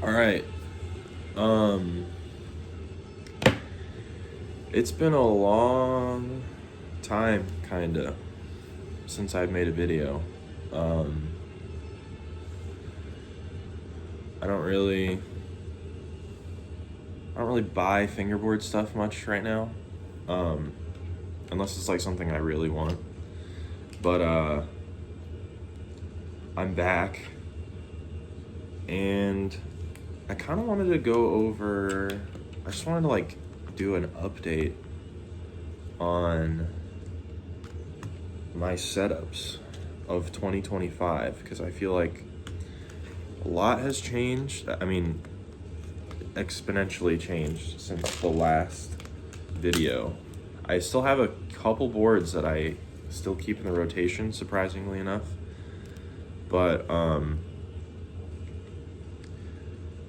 All right. Um, it's been a long time, kinda, since I've made a video. Um, I don't really, I don't really buy fingerboard stuff much right now, um, unless it's like something I really want. But I'm back, and I kind of wanted to go over. I just wanted to like do an update on my setups of 2025 because I feel like a lot has changed. I mean, exponentially changed since the last video. I still have a couple boards that I still keep in the rotation, surprisingly enough. But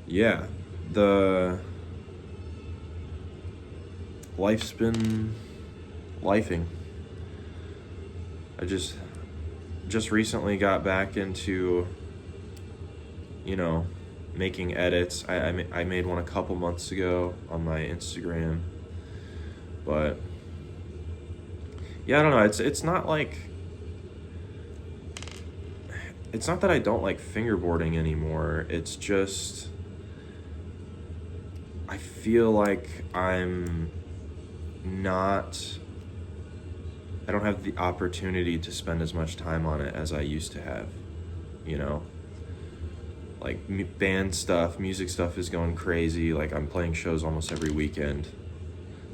yeah, the life's been lifing. I just recently got back into, you know, making edits. I made one a couple months ago on my Instagram, but yeah, I don't know. It's not that I don't like fingerboarding anymore. It's just I feel like I don't have the opportunity to spend as much time on it as I used to have, you know? Like band stuff, music stuff is going crazy. Like I'm playing shows almost every weekend.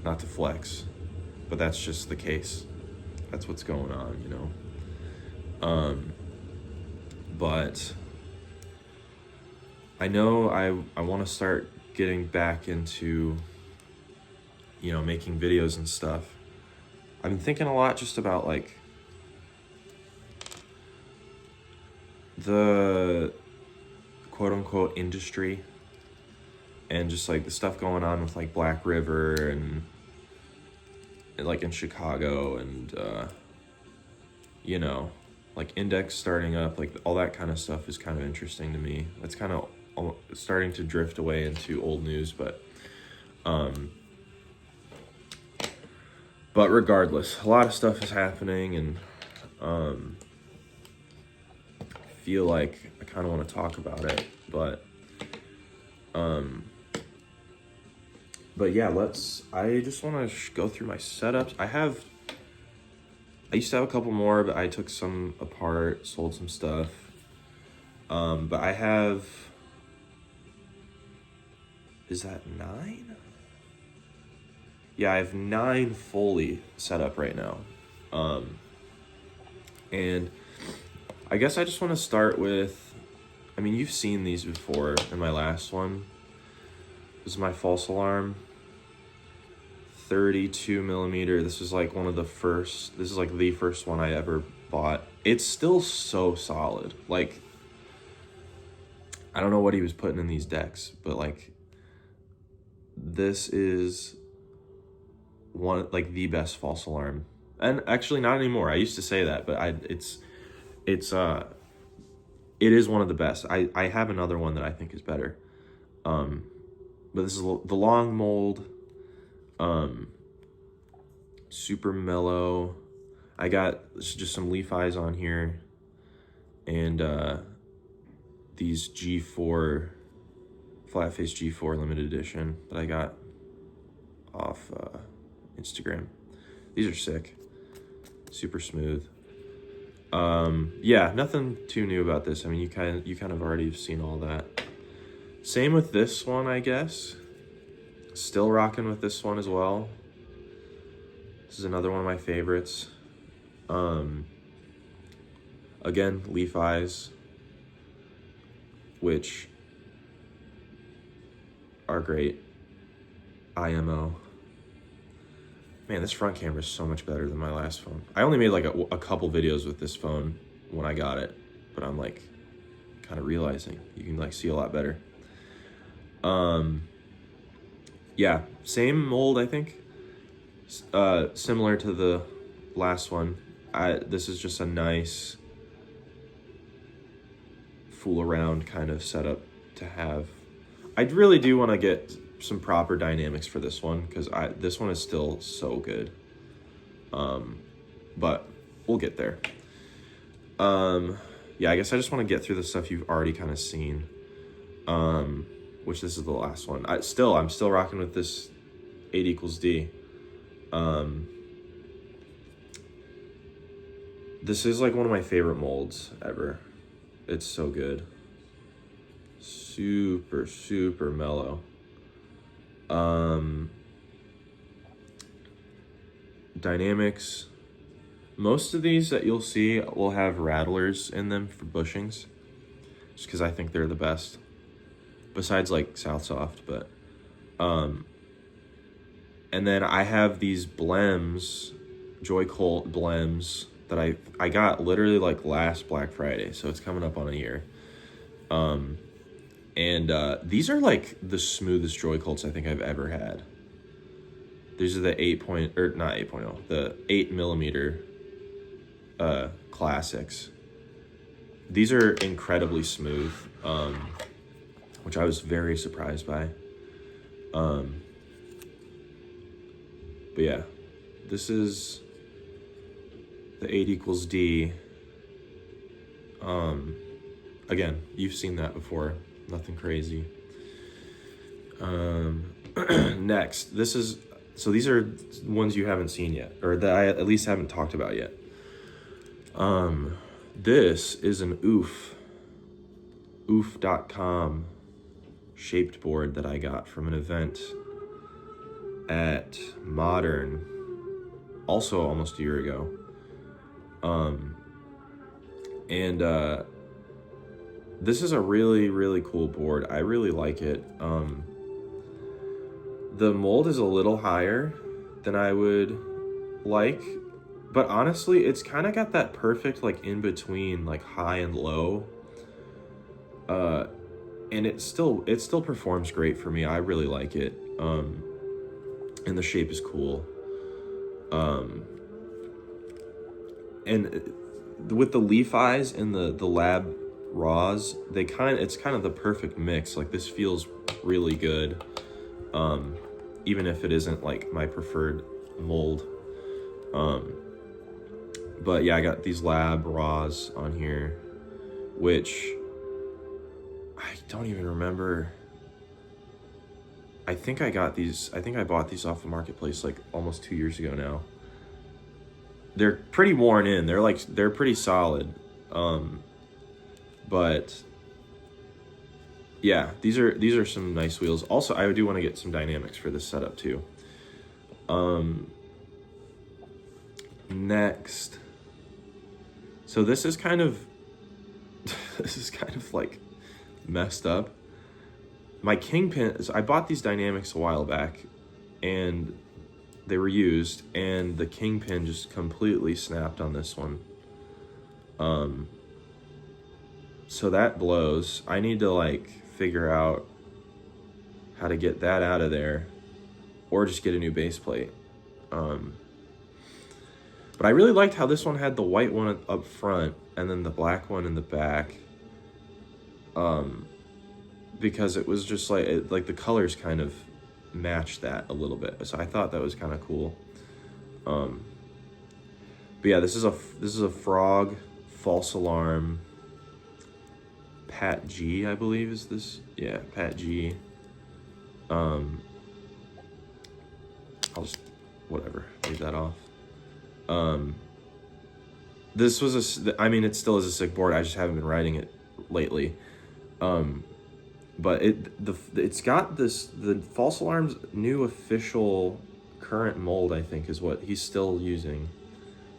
Not to flex, but that's just the case. That's what's going on, you know? But I know I want to start getting back into, you know, making videos and stuff. I've been thinking a lot just about like the quote unquote industry and just like the stuff going on with like Black River and like in Chicago and you know, like Index starting up, like all that kind of stuff is kind of interesting to me. It's kind of starting to drift away into old news, but regardless, a lot of stuff is happening, and I feel like I kind of want to talk about it, but yeah, I just want to go through my setups. I used to have a couple more, but I took some apart, sold some stuff. But I have, is that 9? Yeah, I have 9 fully set up right now. And I guess I just want to start with, I mean, you've seen these before in my last one. This is my false alarm, 32 millimeter. This is like this is like the first one I ever bought. It's still so solid. Like, I don't know what he was putting in these decks, but like, this is the best false alarm. And actually not anymore. I used to say that, but it is one of the best. I have another one that I think is better. But this is the long mold, super mellow. I got just some leaf eyes on here, and these G4 flat face G4 limited edition that I got off Instagram. These are sick, super smooth. Yeah, nothing too new about this. I mean, you kind of already have seen all that. Same with this one, I guess. Still rocking with this one as well. This is another one of my favorites. Again, leaf eyes, which are great. IMO. Man, this front camera is so much better than my last phone. I only made like a couple videos with this phone when I got it, but I'm like kind of realizing you can like see a lot better. Yeah, same mold, I think. Similar to the last one. This is just a nice fool around kind of setup to have. I really do want to get some proper dynamics for this one, because this one is still so good. But we'll get there. Yeah, I guess I just want to get through the stuff you've already kind of seen. Which this is the last one. I'm still rocking with this 8 equals D. This is like one of my favorite molds ever. It's so good. Super, super mellow. Dynamics. Most of these that you'll see will have rattlers in them for bushings, just because I think they're the best. Besides like South Soft, but and then I have these blems, Joy Colt blems that I got literally like last Black Friday, so it's coming up on a year. And these are like the smoothest Joy Colts I think I've ever had. These are the the 8 millimeter classics. These are incredibly smooth, which I was very surprised by. But yeah, this is the 8 equals D. Again, you've seen that before. Nothing crazy. Next, so these are ones you haven't seen yet, or that I at least haven't talked about yet. This is an oof.com shaped board that I got from an event at Modern, also almost a year ago. This is a really, really cool board. I really like it. The mold is a little higher than I would like, but honestly, it's kind of got that perfect like in between, like high and low. And it still performs great for me. I really like it. And the shape is cool. And with the leaf eyes and the lab raws, it's kind of the perfect mix. Like this feels really good. Even if it isn't like my preferred mold. But yeah, I got these lab raws on here, which I don't even remember. I think I bought these off the marketplace like almost 2 years ago now. They're pretty worn in. They're pretty solid. But yeah, these are some nice wheels. Also, I do want to get some dynamics for this setup too. Next. So this is kind of like messed up. My Kingpin, I bought these dynamics a while back and they were used, and the Kingpin just completely snapped on this one. So that blows. I need to like figure out how to get that out of there, or just get a new base plate. But I really liked how this one had the white one up front and then the black one in the back. Because it was just like the colors kind of matched that a little bit. So I thought that was kind of cool. But yeah, this is a Frog false alarm. Pat G, I believe is this. Yeah, Pat G. I'll just leave that off. This was it still is a sick board. I just haven't been riding it lately. But it's got the false alarm's new official current mold, I think, is what he's still using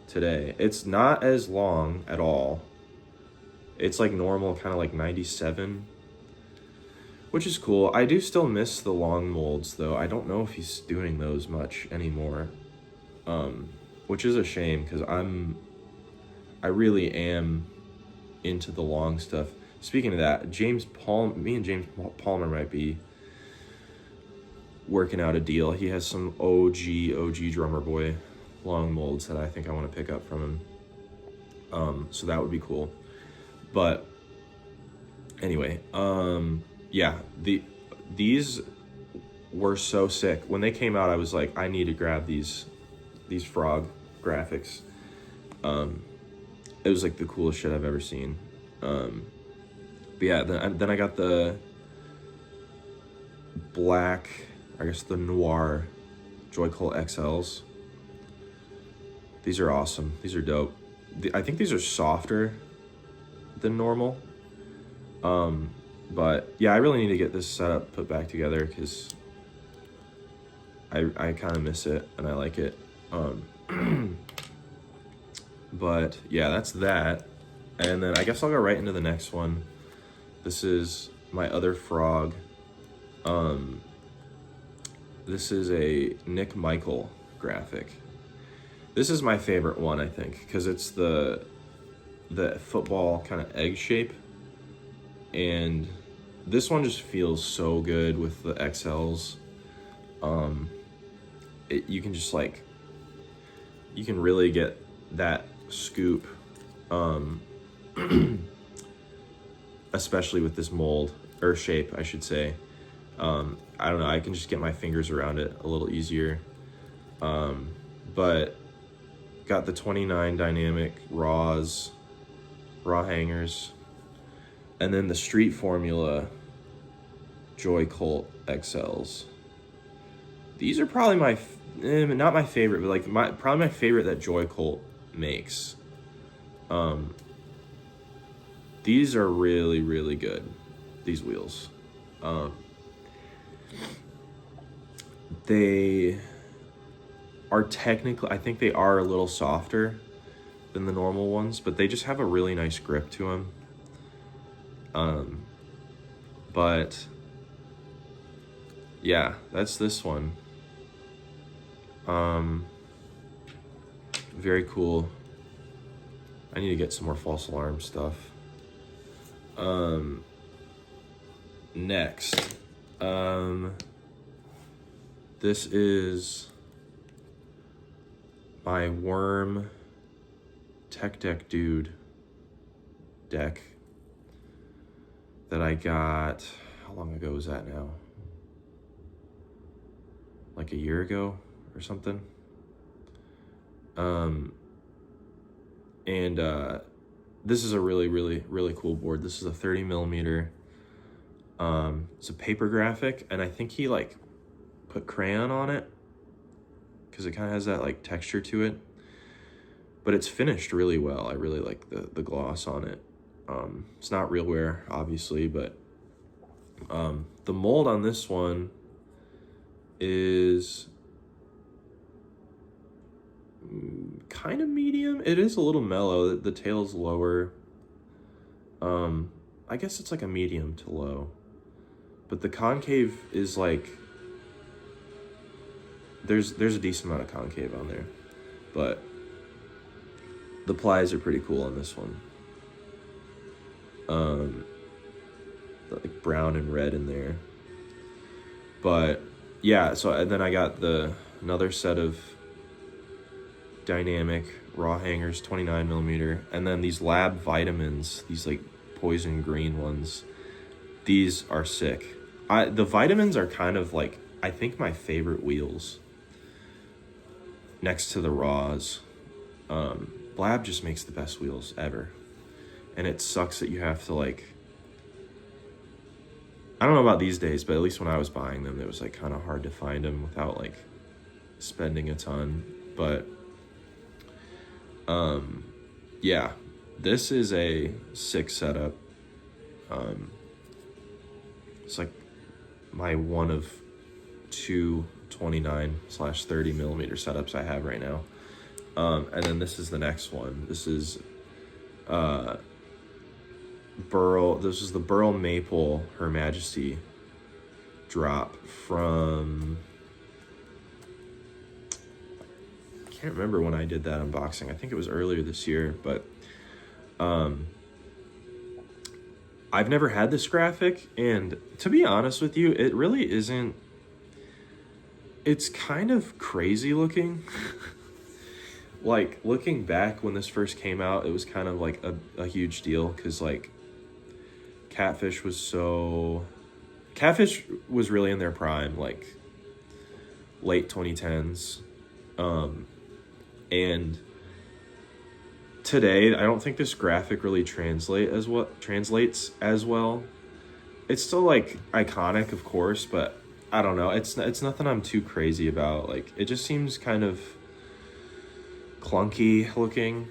today. It's not as long at all. It's like normal, kind of like 97, which is cool. I do still miss the long molds though. I don't know if he's doing those much anymore, which is a shame, because I really am into the long stuff. Speaking of that, me and James Palmer might be working out a deal. He has some OG Drummer Boy long molds that I think I want to pick up from him. So that would be cool. But anyway, yeah, these were so sick. When they came out, I was like, I need to grab these frog graphics. It was like the coolest shit I've ever seen. But yeah, then I got the black, I guess the noir Joy-Colt XLs. These are awesome. These are dope. I think these are softer than normal. But yeah, I really need to get this setup put back together because I kind of miss it and I like it. But yeah, that's that. And then I guess I'll go right into the next one. This is my other frog. This is a Nick Michael graphic. This is my favorite one, I think, because it's the football kind of egg shape. And this one just feels so good with the XLs. You can just like, you can really get that scoop, especially with this mold, or shape, I should say. I don't know, I can just get my fingers around it a little easier. But got the 29 dynamic raw hangers, and then the Street Formula Joy-Colt XLs. These are probably not my favorite, but like probably my favorite that Joy-Colt makes. These are really, really good, these wheels. They are technically, I think they are a little softer than the normal ones, but they just have a really nice grip to them. But yeah, that's this one. Very cool. I need to get some more false alarm stuff. Next, this is my Worm Tech Deck Dude deck that I got, how long ago was that now? Like a year ago or something. This is a really, really, really cool board. This is a 30 millimeter. It's a paper graphic, and I think he like put crayon on it because it kind of has that like texture to it, but it's finished really well. I really like the gloss on it. It's not RealWear, obviously, but the mold on this one is kind of medium. It is a little mellow. The tail's lower. I guess it's like a medium to low, but the concave is like, there's a decent amount of concave on there, but the plies are pretty cool on this one. Like brown and red in there. But yeah, so and then I got another set of dynamic raw hangers, 29 millimeter, and then these lab vitamins, these like poison green ones. These are sick. The vitamins are kind of like, I think, my favorite wheels next to the raws. Blab just makes the best wheels ever, and it sucks that you have to like, I don't know about these days, but at least when I was buying them, it was like kind of hard to find them without like spending a ton. But yeah, this is a sick setup. It's like my one of two 29/30 millimeter setups I have right now. And then this is the next one. This is this is the Burl Maple Her Majesty drop from, I can't remember when I did that unboxing. I think it was earlier this year, but I've never had this graphic, and to be honest with you, it really isn't, it's kind of crazy looking. Like, looking back when this first came out, it was kind of like a huge deal, because like Catfish Catfish was really in their prime, like late 2010s. And today, I don't think this graphic really translates as well. It's still like iconic, of course, but I don't know. It's nothing I'm too crazy about. Like, it just seems kind of clunky looking.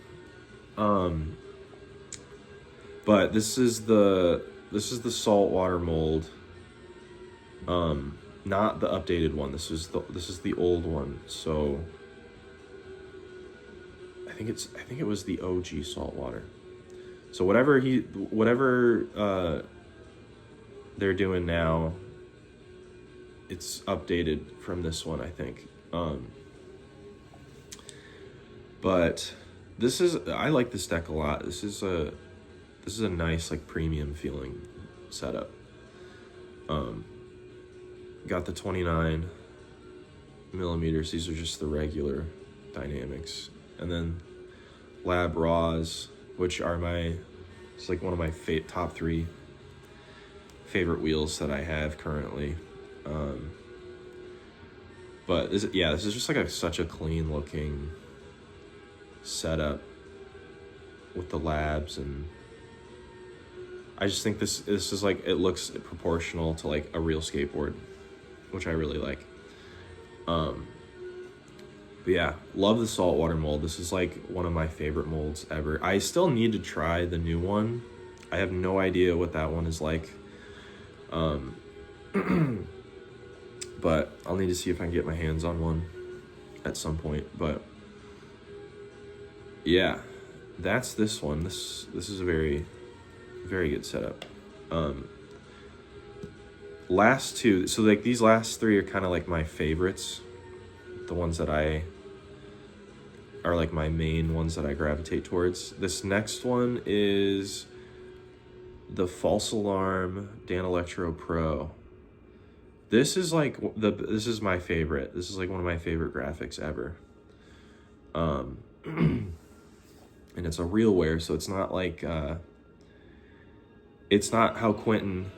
But this is the saltwater mold. Not the updated one. This is the old one. So I think it was the OG saltwater. So whatever they're doing now, it's updated from this one, I think. But I like this deck a lot. This is a nice, like, premium feeling setup. Got the 29 millimeters. These are just the regular dynamics. And then Lab Raws, which are it's like one of my top 3 favorite wheels that I have currently. But this is just like such a clean looking setup with the labs, and I just think this is like, it looks proportional to like a real skateboard, which I really like. But yeah, love the saltwater mold. This is like one of my favorite molds ever. I still need to try the new one. I have no idea what that one is like. But I'll need to see if I can get my hands on one at some point. But yeah, that's this one. This is a very, very good setup. Last two, so like these last 3 are kind of like my favorites, the ones that are like my main ones that I gravitate towards. This next one is the False Alarm Dan Electro Pro. This is like this is my favorite. This is like one of my favorite graphics ever. And it's a real wear, so it's not like it's not how Quentin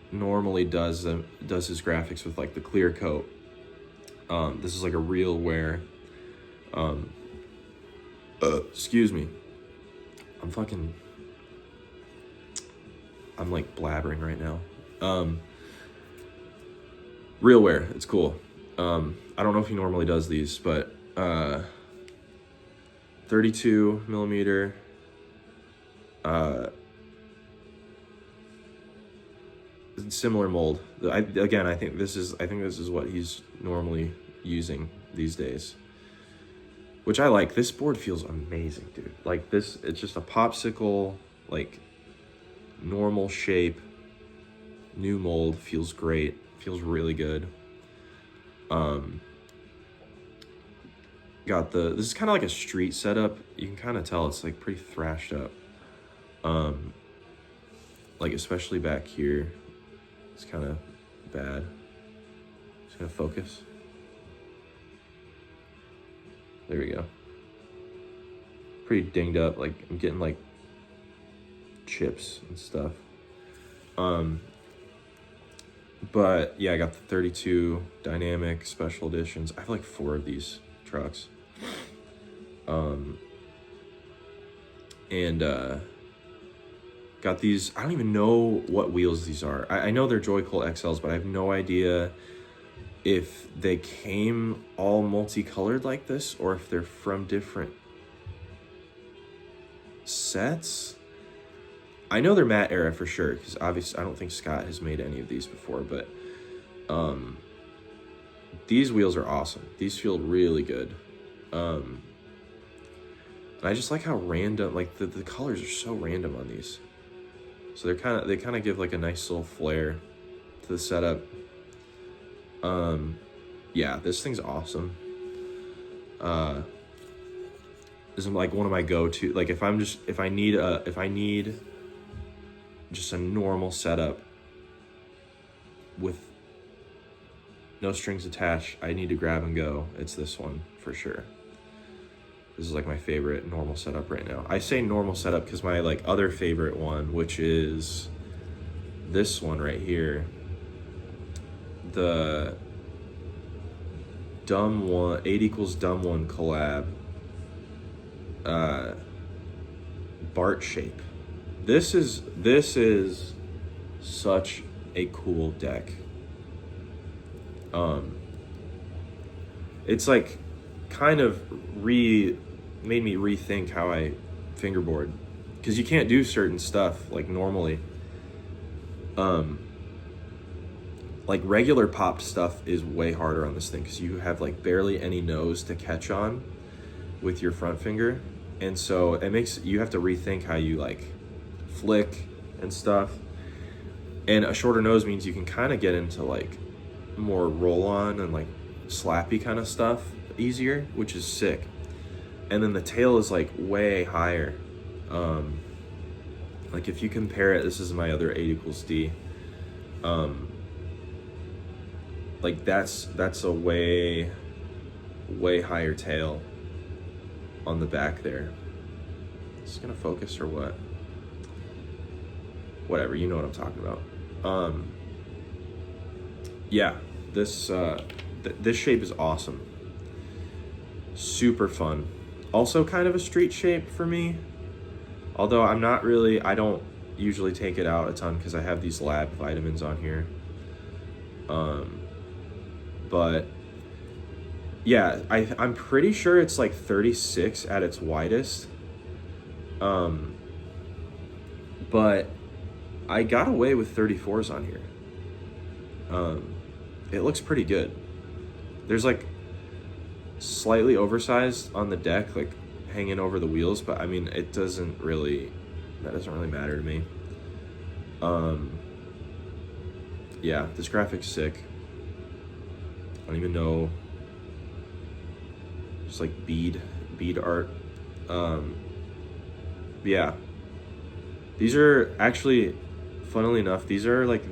normally does his graphics with like the clear coat. This is like a real wear. Excuse me. I'm like blabbering right now. Real wear, it's cool. I don't know if he normally does these, but 32 millimeter. Similar mold. I think this is what he's normally using these days, which I like. This board feels amazing, dude. Like this, it's just a popsicle, like normal shape, new mold. Feels great. Feels really good. Got this is kind of like a street setup. You can kind of tell it's like pretty thrashed up. Like especially back here, it's kind of bad. Just gonna focus. There we go. Pretty dinged up. Like I'm getting like chips and stuff. But yeah, I got the 32 dynamic special editions. I have like 4 of these trucks. And got these, I don't even know what wheels these are. I know they're Joycool XLs, but I have no idea if they came all multicolored like this or if they're from different sets. I know they're matte era for sure, because obviously I don't think Scott has made any of these before, but these wheels are awesome. These feel really good. And I just like how random, like the colors are so random on these. So they kind of give like a nice little flair to the setup. Yeah, this thing's awesome. This is like one of my go-to, like if I need just a normal setup with no strings attached, I need to grab and go, it's this one for sure. This is like my favorite normal setup right now. I say normal setup because my like other favorite one, which is this one right here, the dumb one, 8 equals dumb one collab, Bart shape. This is such a cool deck. It's like kind of made me rethink how I fingerboard, because you can't do certain stuff like normally. Like regular popped stuff is way harder on this thing because you have like barely any nose to catch on with your front finger, and so it makes you have to rethink how you like flick and stuff. And a shorter nose means you can kind of get into like more roll on and like slappy kind of stuff easier, which is sick. And then the tail is like way higher. Like if you compare it, this is my other 8 equals D. Like that's a way higher tail on the back there. Is this gonna focus or what? Whatever, you know what I'm talking about. Yeah, this this shape is awesome. Super fun. Also kind of a street shape for me. Although I don't usually take it out a ton because I have these lab vitamins on here. But yeah, I'm pretty sure it's like 36 at its widest. But I got away with 34s on here. It looks pretty good. There's like slightly oversized on the deck, like hanging over the wheels, but I mean, that doesn't really matter to me. Yeah, this graphic's sick. I don't even know. Just like bead art. Yeah. These are actually, funnily enough, these are like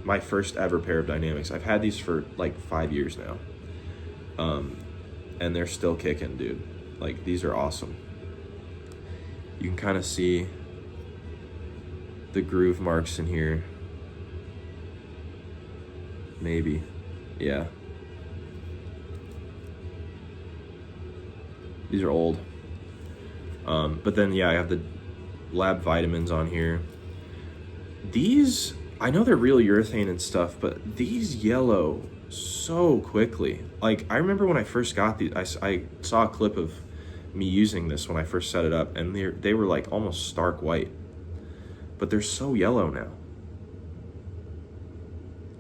my first ever pair of Dynamics. I've had these for like 5 years now. And they're still kicking, dude. Like, these are awesome. You can kind of see the groove marks in here. Maybe. Yeah. These are old. But then, yeah, I have the lab vitamins on here. These, I know they're real urethane and stuff, but these yellow so quickly. Like, I remember when I first got these, I saw a clip of me using this when I first set it up, and they were like almost stark white. But they're so yellow now.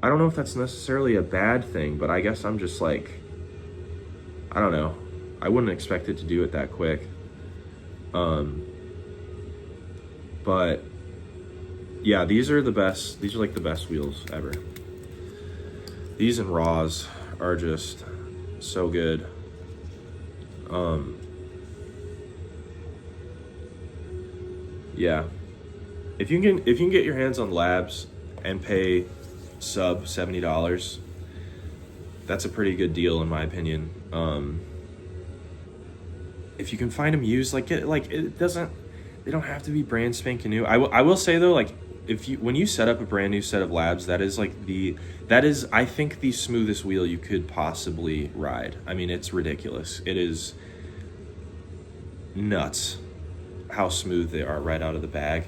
I don't know if that's necessarily a bad thing, but I guess I'm just like, I don't know. I wouldn't expect it to do it that quick. But yeah, these are the best. These are like the best wheels ever. These and Raws are just so good. Yeah, if you can get your hands on labs and pay sub $70, that's a pretty good deal in my opinion. If you can find them used, like they don't have to be brand spanking new. I will say though, like when you set up a brand new set of labs, that is I think the smoothest wheel you could possibly ride. I mean, it's ridiculous. It is nuts how smooth they are right out of the bag.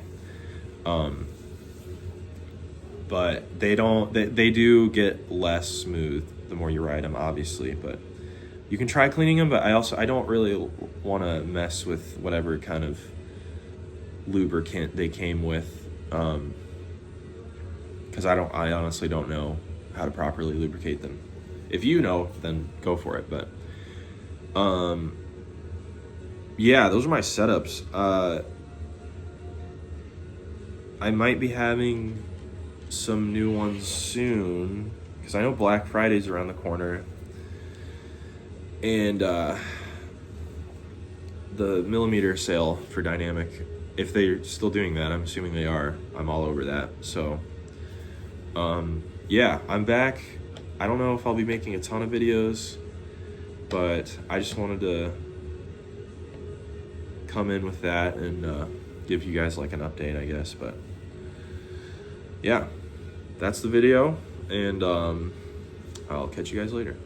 But they do get less smooth the more you ride them, obviously, but you can try cleaning them. But I don't really want to mess with whatever kind of lubricant they came with, because I honestly don't know how to properly lubricate them. If you know, then go for it. But yeah, those are my setups. I might be having some new ones soon, because I know Black Friday's around the corner, and the millimeter sale for Dynamic, if they're still doing that, I'm assuming they are, I'm all over that. So yeah, I'm back. I don't know if I'll be making a ton of videos, but I just wanted to come in with that and give you guys like an update, I guess. But yeah, that's the video, and I'll catch you guys later.